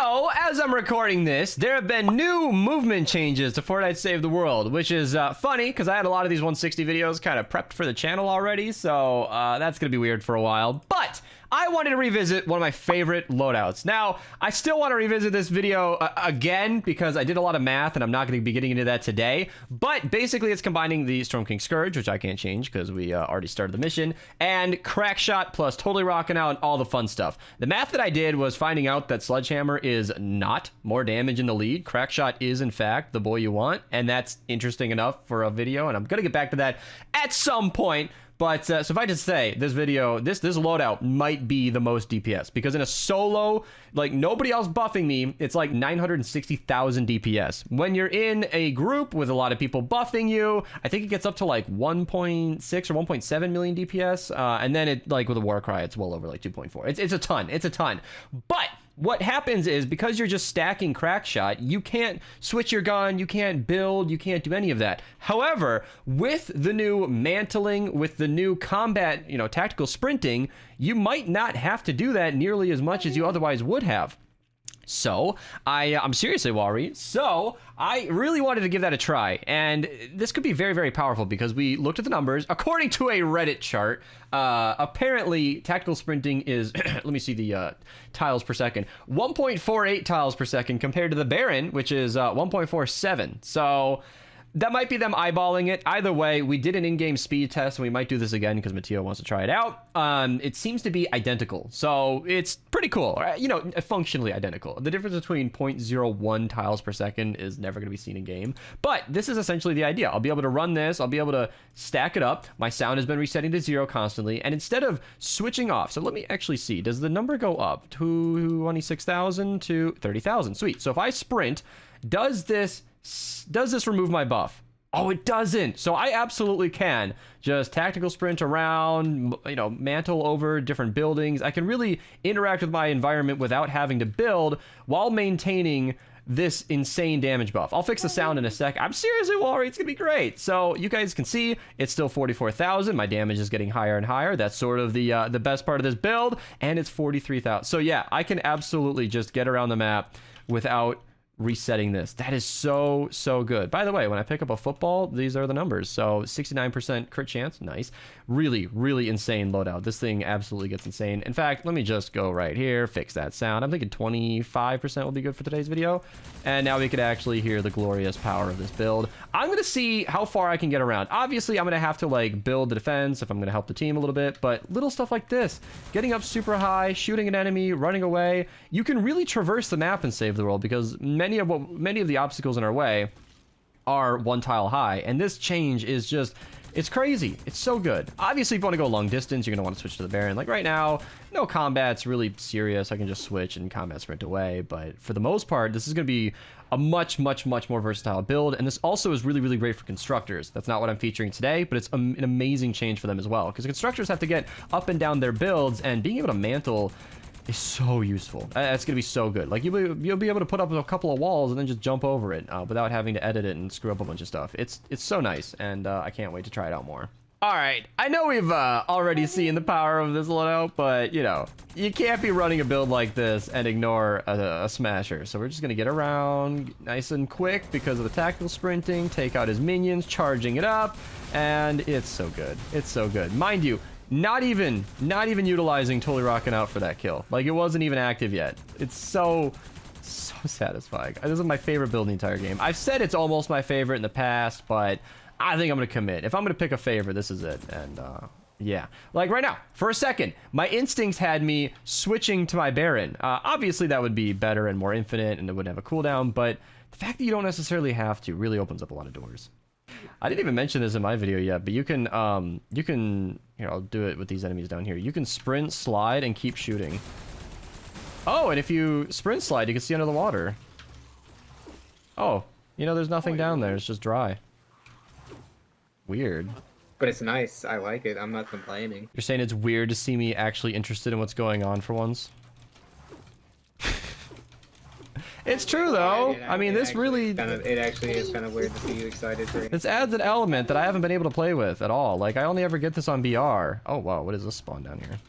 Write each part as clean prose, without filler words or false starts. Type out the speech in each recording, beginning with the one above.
So, as I'm recording this, there have been new movement changes to Fortnite Save the World, which is funny because I had a lot of these 160 videos kind of prepped for the channel already, so that's going to be weird for a while. But I wanted to revisit one of my favorite loadouts. Now, I still want to revisit this video again because I did a lot of math and I'm not going to be getting into that today. But basically, it's combining the Storm King Scourge, which I can't change because we already started the mission, and Crack Shot plus Totally Rocking Out and all the fun stuff. The math that I did was finding out that Sledgehammer is not more damage in the lead. Crack Shot is, in fact, the boy you want, and that's interesting enough for a video, and I'm going to get back to that at some point. But so if I just say this video, this loadout might be the most DPS because in a solo, like nobody else buffing me, it's like 960,000 DPS. When you're in a group with a lot of people buffing you, I think it gets up to like 1.6 or 1.7 million DPS. And then it like with a Warcry, it's well over like 2.4. It's a ton. It's a ton. But what happens is because you're just stacking Crack Shot, you can't switch your gun, you can't build, you can't do any of that. However, with the new mantling, with the new combat, tactical sprinting, you might not have to do that nearly as much as you otherwise would have. So, I'm seriously, Wari. So, I really wanted to give that a try. And this could be very, very powerful because we looked at the numbers. According to a Reddit chart, apparently tactical sprinting is, let me see the tiles per second, 1.48 tiles per second compared to the Baron, which is 1.47. So, that might be them eyeballing it. Either way, we did an in-game speed test, and we might do this again because Mateo wants to try it out. It seems to be identical, so it's pretty cool. Functionally identical. The difference between 0.01 tiles per second is never going to be seen in game, but this is essentially the idea. I'll be able to run this. I'll be able to stack it up. My sound has been resetting to 0 constantly, and instead of switching off, so let me actually see. Does the number go up to 26,000 to 30,000? Sweet. So if I sprint, does this remove my buff? Oh, it doesn't. So I absolutely can just tactical sprint around, mantle over different buildings. I can really interact with my environment without having to build while maintaining this insane damage buff. I'll fix the sound in a sec. I'm seriously worried. It's gonna be great. So you guys can see it's still 44,000. My damage is getting higher and higher. That's sort of the best part of this build, and it's 43,000. So yeah, I can absolutely just get around the map without resetting this. That is so good. By the way, when I pick up a football, these are the numbers. So 69% crit chance. Nice. Really insane loadout. This thing absolutely gets insane. In fact, let me just go right here, fix that sound. I'm thinking 25% will be good for today's video. And now we could actually hear the glorious power of this build. I'm going to see how far I can get around. Obviously, I'm going to have to like build the defense if I'm going to help the team a little bit, but little stuff like this, getting up super high, shooting an enemy, running away, you can really traverse the map and save the world because many of the obstacles in our way are 1 tile high, and this change is just, it's crazy. It's so good. Obviously, if you want to go long distance, you're going to want to switch to the Baron. Like right now, no combat's really serious. I can just switch and combat sprint away, but for the most part, this is going to be a much more versatile build, and this also is really great for constructors. That's not what I'm featuring today, but it's an amazing change for them as well, because constructors have to get up and down their builds, and being able to mantle is so useful. That's gonna be so good. Like you'll be able to put up a couple of walls and then just jump over it without having to edit it and screw up a bunch of stuff. It's so nice, and I can't wait to try it out more. All right, I know we've already seen the power of this loadout, but you can't be running a build like this and ignore a smasher. So we're just gonna get around nice and quick because of the tactical sprinting, take out his minions, charging it up, and it's so good. It's so good. Mind you, not even utilizing Totally Rocking Out for that kill. Like it wasn't even active yet. It's so satisfying. This is my favorite build in the entire game. I've said it's almost my favorite in the past, but I think I'm gonna commit. If I'm gonna pick a favorite, this is it. And yeah, like right now, for a second, my instincts had me switching to my Baron. Obviously that would be better and more infinite, and it wouldn't have a cooldown, but the fact that you don't necessarily have to really opens up a lot of doors. I didn't even mention this in my video yet, but you can here, I'll do it with these enemies down here. You can sprint, slide, and keep shooting. Oh, and if you sprint slide, you can see under the water. Oh, there's nothing down there. It's just dry. Weird. But it's nice. I like it. I'm not complaining. You're saying it's weird to see me actually interested in what's going on for once? It's true though. I mean, this really... It actually is kind of weird to see you excited for it. This adds an element that I haven't been able to play with at all. Like, I only ever get this on BR. Oh, wow. What is this spawn down here?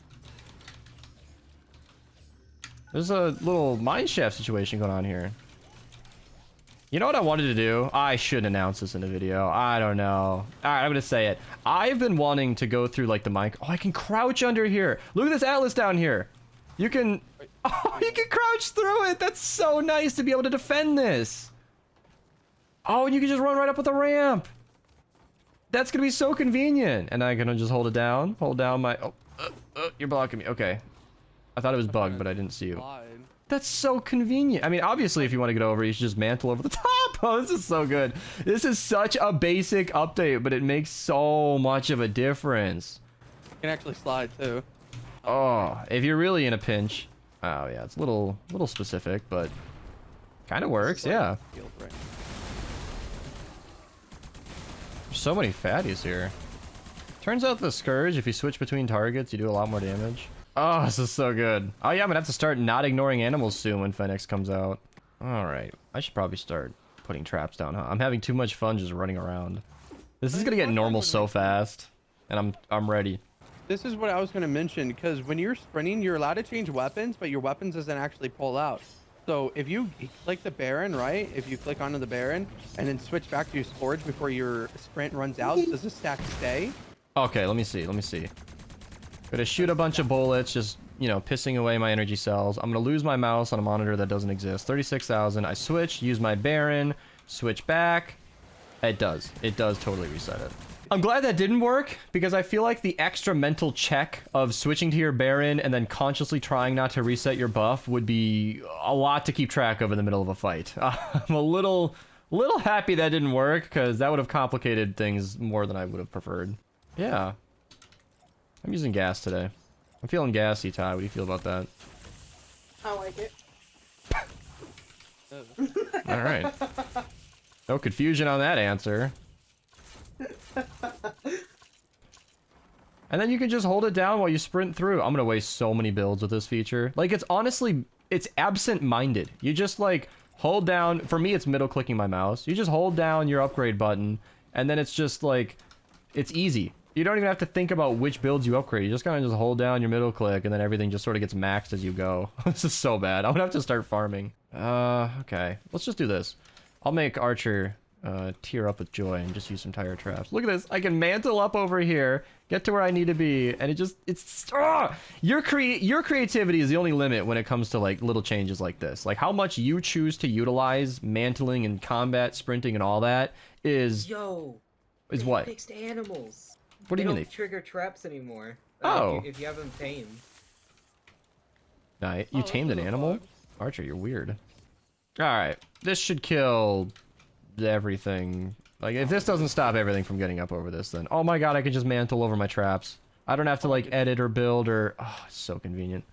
There's a little mine shaft situation going on here. You know what I wanted to do? I should announce this in a video. I don't know. All right, I'm gonna say it. I've been wanting to go through like the mine. Oh, I can crouch under here. Look at this atlas down here. You can. Oh, you can crouch through it. That's so nice to be able to defend this. Oh, and you can just run right up with a ramp. That's gonna be so convenient. And I'm gonna just hold it down. Hold down my. Oh, you're blocking me. Okay. I thought it was bugged, but I didn't see you. That's so convenient. I mean, obviously, if you want to get over, you should just mantle over the top. Oh, this is so good. This is such a basic update, but it makes so much of a difference. You can actually slide too. Oh, if you're really in a pinch. Oh yeah, it's a little specific, but kind of works. Yeah. There's so many fatties here. Turns out the Scourge, if you switch between targets, you do a lot more damage. Oh, this is so good. Oh yeah, I'm gonna have to start not ignoring animals soon when Fenix comes out. All right, I should probably start putting traps down, huh? I'm having too much fun just running around. This is gonna get normal so fast, and I'm ready. This is what I was gonna mention, because when you're sprinting, you're allowed to change weapons, but your weapons doesn't actually pull out. So if you click the Baron, right? If you click onto the Baron and then switch back to your Scourge before your sprint runs out, does the stack stay? Okay, let me see. Gonna shoot a bunch of bullets, just, you know, pissing away my energy cells. I'm gonna lose my mouse on a monitor that doesn't exist. 36,000. I switch, use my Baron, switch back. It does totally reset it. I'm glad that didn't work, because I feel like the extra mental check of switching to your Baron and then consciously trying not to reset your buff would be a lot to keep track of in the middle of a fight. I'm a little happy that didn't work, because that would have complicated things more than I would have preferred. Yeah. I'm using gas today. I'm feeling gassy, Ty. What do you feel about that? I like it. All right. No confusion on that answer. And then you can just hold it down while you sprint through. I'm gonna waste so many builds with this feature. Like, it's honestly, it's absent-minded. You just, like, hold down. For me, it's middle clicking my mouse. You just hold down your upgrade button, and then it's just, like, it's easy. You don't even have to think about which builds you upgrade. You just kind of just hold down your middle click, and then everything just sort of gets maxed as you go. This is so bad. I'm gonna have to start farming. Okay. Let's just do this. I'll make Archer tear up with joy and just use some tire traps. Look at this. I can mantle up over here, get to where I need to be, and it's your creativity is the only limit when it comes to like little changes like this. Like how much you choose to utilize mantling and combat sprinting and all that is what? Fixed animals. What do you mean they don't trigger traps anymore? Oh. If you have them tamed. Nah, you tamed an animal? Archer, you're weird. Alright, this should kill everything. Like, if this doesn't stop everything from getting up over this, then... Oh my god, I can just mantle over my traps. I don't have to, like, edit or build or... Oh, it's so convenient.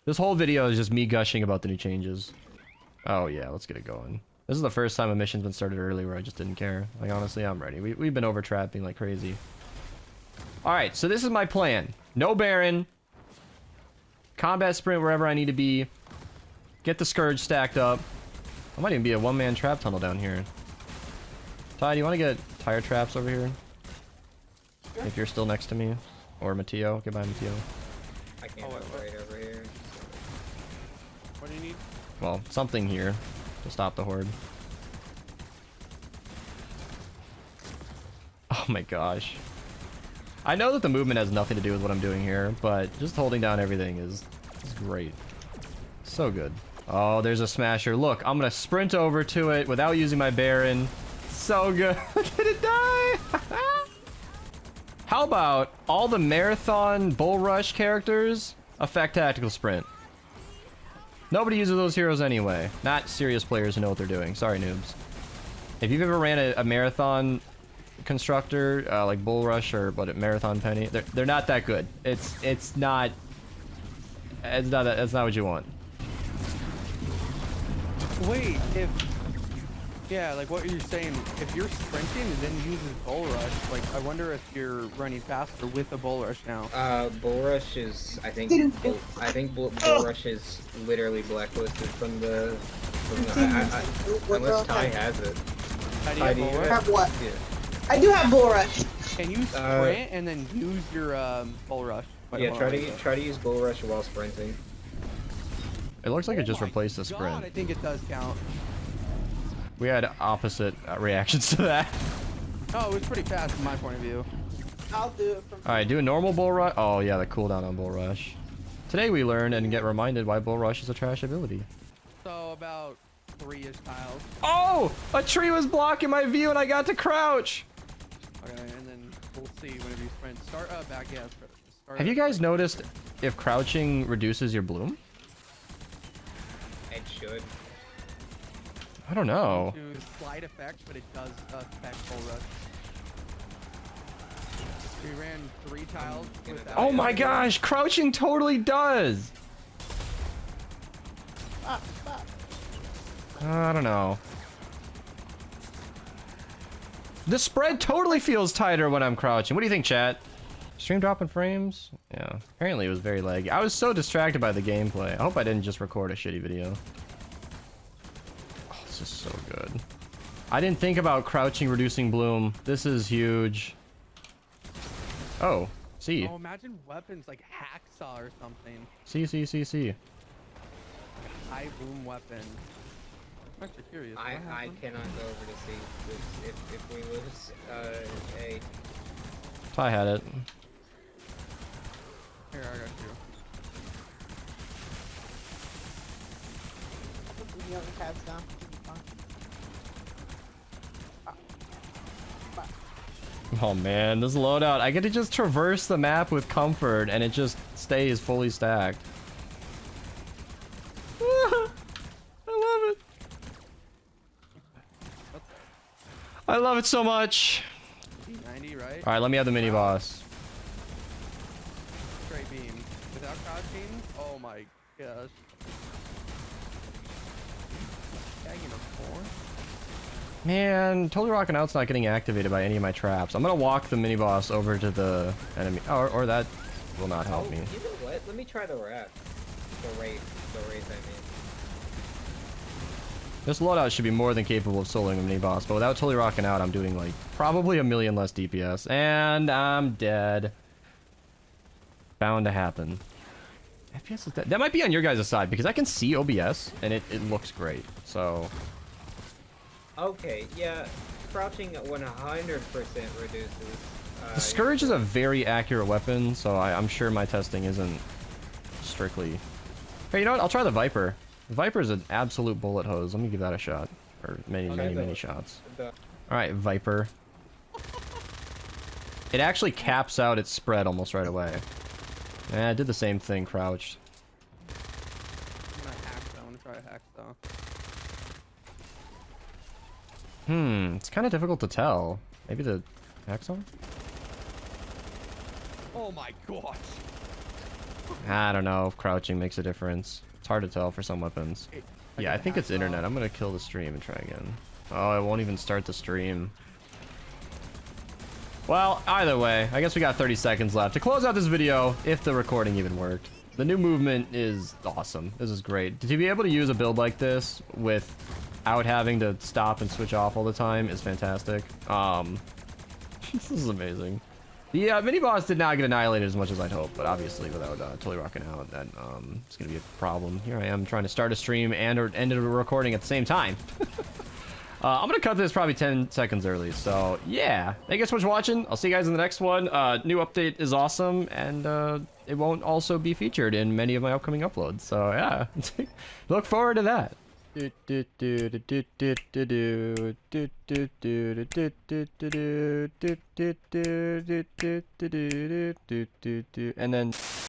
This whole video is just me gushing about the new changes. Oh yeah, let's get it going. This is the first time a mission's been started early where I just didn't care. Like, honestly, I'm ready. We've been over-trapping like crazy. Alright, so this is my plan. No Baron. Combat sprint wherever I need to be. Get the Scourge stacked up. I might even be a one-man trap tunnel down here. Ty, do you want to get tire traps over here? Sure. If you're still next to me. Or Mateo. Goodbye, Mateo. I can't right over here. What do you need? Well, something here to stop the horde. Oh my gosh. I know that the movement has nothing to do with what I'm doing here, but just holding down everything is great. So good. Oh, there's a smasher. Look, I'm gonna sprint over to it without using my Baron. So good. Look at it die. How about all the marathon bull rush characters affect tactical sprint? Nobody uses those heroes anyway. Not serious players who know what they're doing. Sorry, noobs. If you've ever ran a marathon constructor, like bull rush or marathon penny, they're not that good. It's not that's not what you want. Wait, yeah, like what you're saying, if you're sprinting and then uses bull rush, like I wonder if you're running faster with a bull rush now. Bull rush is, I think bull rush is literally blacklisted from the unless Ty has it. How do you have bull rush? Have what? Yeah. I do have bull rush. Can you sprint and then use your bull rush? Yeah, try to use bull rush while sprinting. It looks like it Oh just my replaced the God, sprint. I think it does count. We had opposite reactions to that. Oh, it was pretty fast from my point of view. I'll do it from. All right, do a normal bull rush. Oh yeah, the cooldown on bull rush. Today we learn and get reminded why bull rush is a trash ability. So about 3-ish tiles. Oh, a tree was blocking my view and I got to crouch. Okay, and then we'll see whenever you sprint. Start back, yeah. Start Have you guys noticed if crouching reduces your bloom? It should. I don't know. to slight effect, but it does affect full rush. We ran 3 tiles without. Oh my gosh, crouching totally does. Fuck, fuck. I don't know. The spread totally feels tighter when I'm crouching. What do you think, chat? Stream dropping frames? Yeah, apparently it was very laggy. I was so distracted by the gameplay. I hope I didn't just record a shitty video. Oh, this is so good. I didn't think about crouching reducing bloom. This is huge. Oh, see. Oh, imagine weapons like hacksaw or something. See. High boom weapon. I'm actually curious. I cannot go over to see this if we lose A. I had it. Here, I got you. I'll put the other tabs down. Oh man, this loadout. I get to just traverse the map with comfort and it just stays fully stacked. I love it. I love it so much. P90, right? Alright, let me have the mini boss. Straight beam. Without crouching? Oh my gosh. Tagging a 4? Man, Totally Rockin' Out's not getting activated by any of my traps. I'm gonna walk the mini boss over to the enemy. Or that will not help Oh, me. you know what? Let me try the wrap. The wraith, I mean. This loadout should be more than capable of soloing a mini boss, but without Totally Rockin' Out, I'm doing like probably a million less DPS, and I'm dead. Bound to happen. FPS is dead. That might be on your guys' side because I can see OBS and it looks great. So Okay, yeah, crouching at 100% reduces. the Scourge is a very accurate weapon, so I'm sure my testing isn't strictly. Hey, you know what? I'll try the Viper. The Viper is an absolute bullet hose. Let me give that a shot. Or many shots. Alright, Viper. It actually caps out its spread almost right away. Yeah, I did the same thing, crouched. I'm gonna hack though. I'm gonna try a hack though. It's kind of difficult to tell. Maybe the Axon? Oh my gosh. I don't know if crouching makes a difference. It's hard to tell for some weapons. Yeah, I think it's internet. I'm gonna kill the stream and try again. Oh, it won't even start the stream. Well, either way, I guess we got 30 seconds left to close out this video, if the recording even worked. The new movement is awesome. This is great. To be able to use a build like this without having to stop and switch off all the time is fantastic. This is amazing. The mini boss did not get annihilated as much as I'd hoped, but obviously without Totally Rockin' Out, that it's gonna be a problem. Here I am trying to start a stream and or end a recording at the same time. I'm gonna cut this probably 10 seconds early, so yeah. Thank you so much for watching. I'll see you guys in the next one. New update is awesome, and it won't also be featured in many of my upcoming uploads, so yeah. Look forward to that. And then